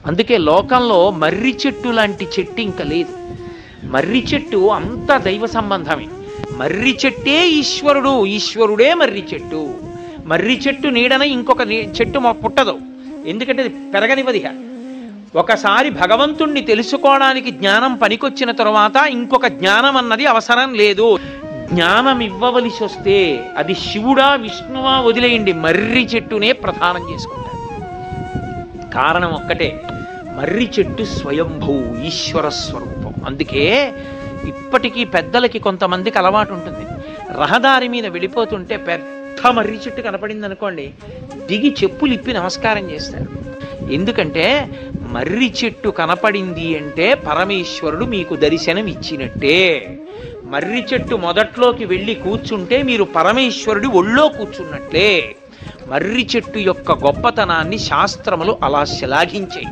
అందుకే లోకంలో మర్రి చెట్టు లాంటి చెట్టు ఇంకా లేదు. మర్రి చెట్టు అంత దైవ సంబంధమే. మర్రి చెట్టే ఈశ్వరుడు, ఈశ్వరుడే మర్రి చెట్టు. మర్రి చెట్టు నీడన ఇంకొక చెట్టు పుట్టదు, ఎందుకంటే అది పెరగనివదిగా. ఒకసారి భగవంతుణ్ణి తెలుసుకోవడానికి జ్ఞానం పనికొచ్చిన తరువాత ఇంకొక జ్ఞానం అన్నది అవసరం లేదు. జ్ఞానం ఇవ్వవలసి వస్తే అది శివుడా విష్ణువా వదిలేయండి, మర్రి చెట్టునే ప్రధానం చేసుకుంటారు. కారణం ఒక్కటే, మర్రి చెట్టు స్వయంభూ ఈశ్వర స్వరూపం. అందుకే ఇప్పటికీ పెద్దలకి కొంతమందికి అలవాటు ఉంటుంది, రహదారి మీద వెళ్ళిపోతుంటే పెద్ద మర్రి చెట్టు కనపడింది అనుకోండి, దిగి చెప్పులు ఇప్పి నమస్కారం చేస్తారు. ఎందుకంటే మర్రి చెట్టు కనపడింది అంటే పరమేశ్వరుడు మీకు దర్శనం ఇచ్చినట్టే. మర్రి చెట్టు మొదట్లోకి వెళ్ళి కూర్చుంటే మీరు పరమేశ్వరుడి ఒళ్ళో కూర్చున్నట్లే. మర్రి చెట్టు యొక్క గొప్పతనాన్ని శాస్త్రములు అలా శ్లాఘించాయి.